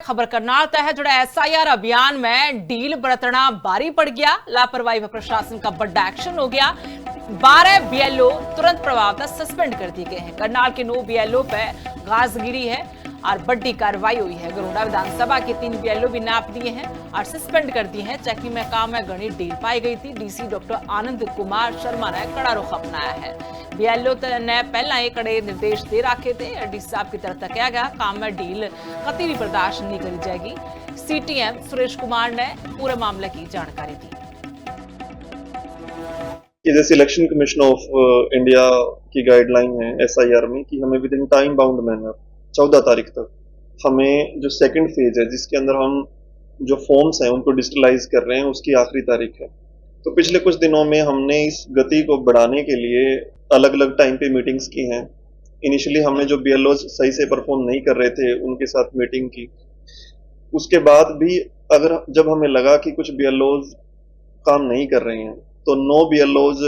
खबर करनाल तहत जुड़ा एसआईआर अभियान में डील बरतना भारी पड़ गया। लापरवाही व प्रशासन का बड़ा एक्शन हो गया। 12 बीएलओ तुरंत प्रभाव से सस्पेंड कर दिए गए हैं। करनाल के 9 बीएलओ पे गाजगिरी है और बड़ी कार्रवाई हुई है। गरोड़ा विधानसभा के 3 बीएलओ भी नाप दिए हैं और सस्पेंड कर दिए हैं। चेकिंग में काम में गणित डील पाई गई थी। डीसी डॉक्टर आनंद कुमार शर्मा ने कड़ा रुख अपनाया है। बीएलओ ने पहला ही कड़े निर्देश दे रखे थे। डीसी साहब की तरफ तकया गया काम में डील कतई भी बर्दाश्त नहीं करी जाएगी। सीटीएम सुरेश कुमार ने पूरे मामले की जानकारी दी। जैसे इलेक्शन कमीशन ऑफ इंडिया की गाइडलाइन है एसआईआर में कि हमें with in time bound manner 14 तारीख तक हमें जो सेकंड फेज है जिसके अंदर हम जो फॉर्म्स हैं उनको डिजिटलाइज कर रहे हैं उसकी आखिरी तारीख है। तो पिछले कुछ दिनों में हमने इस गति को बढ़ाने के लिए अलग अलग टाइम पे मीटिंग्स की हैं। इनिशियली हमने जो बीएलओज सही से परफॉर्म नहीं कर रहे थे उनके साथ मीटिंग की। उसके बाद भी जब हमें लगा कि कुछ बीएलओज काम नहीं कर रहे हैं तो 9 बीएलओज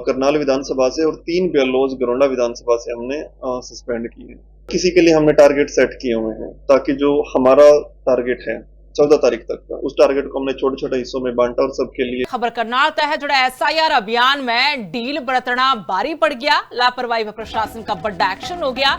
करनाल विधानसभा से और 3 बीएलओज गरोड़ा विधानसभा से हमने सस्पेंड किए। किसी के लिए हमने टारगेट सेट किए हुए हैं ताकि जो हमारा टारगेट है 14 तारीख तक का, उस टारगेट को हमने छोटे छोटे हिस्सों में बांटा और सबके लिए। खबर करनाल तहत जुड़ा एसआईआर अभियान में डील बरतना भारी पड़ गया। लापरवाही व प्रशासन का बड़ा एक्शन हो गया।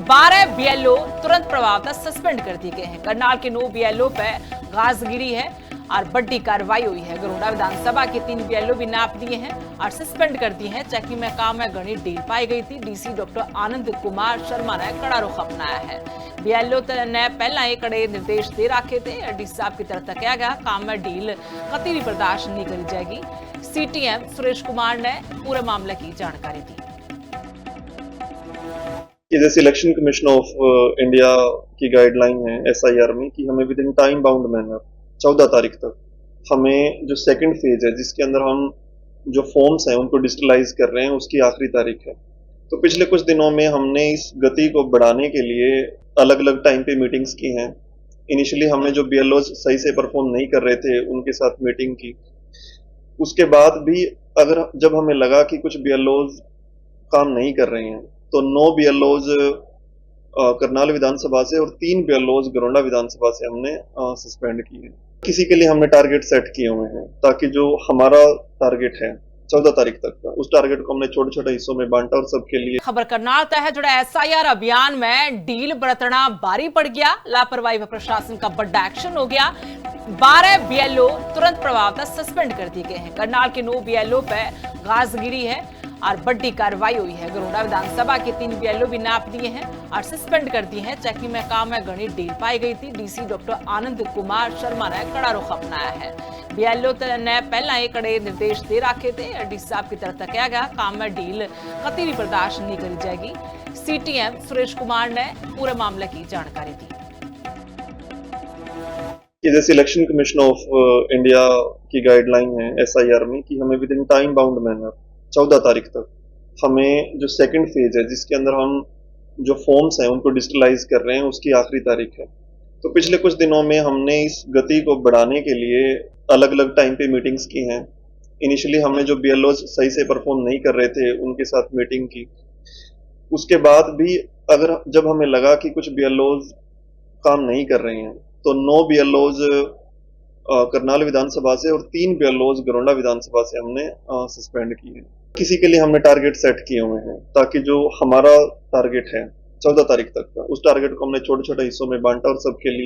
12 बीएलओ तुरंत प्रभाव से सस्पेंड कर दिए गए हैं। करनाल के 9 बीएलओ पे गाजगिरी है और बड़ी कार्रवाई हुई है। गरोड़ा विधानसभा के 3 बीएलओ भी नाप दिए हैं और सस्पेंड कर दिए हैं। चेकिंग में काम में गणित डील पाई गई थी। डीसी डॉक्टर आनंद कुमार शर्मा ने कड़ा रुख अपनाया है। बीएलओ ने पहला ही कड़े निर्देश दे रखे थे। डीसी साहब की तरफ तकया गया काम में डील कतई भी बर्दाश्त नहीं करी जाएगी। सीटीएम सुरेश कुमार ने पूरे मामले की जानकारी दी। जैसे इलेक्शन कमीशन ऑफ इंडिया की गाइडलाइन है एसआईआर में कि हमें with in time bound manner 14 तारीख तक हमें जो सेकंड फेज है जिसके अंदर हम जो फॉर्म्स हैं उनको डिजिटलाइज कर रहे हैं उसकी आखिरी तारीख है। तो पिछले कुछ दिनों में हमने इस गति को बढ़ाने के लिए अलग अलग टाइम पे मीटिंग्स की हैं। इनिशियली हमने जो बीएलओज सही से परफॉर्म नहीं कर रहे थे उनके साथ मीटिंग की। उसके बाद भी जब हमें लगा कि कुछ बीएलओज काम नहीं कर रहे हैं तो 9 बीएलओज करनाल विधानसभा से और 3 बीएलओज गरोड़ा विधानसभा से हमने सस्पेंड किए। किसी के लिए हमने टारगेट सेट किए हुए हैं ताकि जो हमारा टारगेट है 14 तारीख तक का, उस टारगेट को हमने छोटे छोटे हिस्सों में बांटा और सबके लिए। खबर करनाल तहत जुड़ा एसआईआर अभियान में डील बरतना भारी पड़ गया। लापरवाही व प्रशासन का बड़ा एक्शन हो गया। 12 बीएलओ तुरंत प्रभाव से सस्पेंड कर दिए गए हैं। करनाल के 9 बीएलओ पे गाजगिरी है और बड़ी कार्रवाई हुई है। गरोड़ा विधानसभा के 3 बीएलओ भी नाप दिए हैं और सस्पेंड कर दिए हैं। चेकिंग में काम में गणित डील पाई गई थी। डीसी डॉक्टर आनंद कुमार शर्मा ने कड़ा रुख अपनाया है। बीएलओ ने पहला ही कड़े निर्देश दे रखे थे। डीसी साहब की तरफ तकया गया काम में डील कतई भी बर्दाश्त नहीं करी जाएगी। सीटीएम सुरेश कुमार ने पूरे मामले की जानकारी दी। जैसे इलेक्शन कमीशन ऑफ इंडिया की गाइडलाइन है एसआईआर में कि हमें with in time bound manner 14 तारीख तक हमें जो सेकंड फेज है जिसके अंदर हम जो फॉर्म्स हैं उनको डिजिटलाइज कर रहे हैं उसकी आखिरी तारीख है। तो पिछले कुछ दिनों में हमने इस गति को बढ़ाने के लिए अलग अलग टाइम पे मीटिंग्स की हैं। इनिशियली हमने जो बीएलओज सही से परफॉर्म नहीं कर रहे थे उनके साथ मीटिंग की। उसके बाद भी जब हमें लगा कि कुछ बीएलओज काम नहीं कर रहे हैं तो 9 बीएलओज करनाल विधानसभा से और 3 बीएलओज गरोड़ा विधानसभा से हमने सस्पेंड किए। किसी के लिए हमने टारगेट सेट किए हुए हैं ताकि जो हमारा टारगेट है 14 तारीख तक का, उस टारगेट को हमने छोटे छोटे हिस्सों में बांटा और सबके लिए।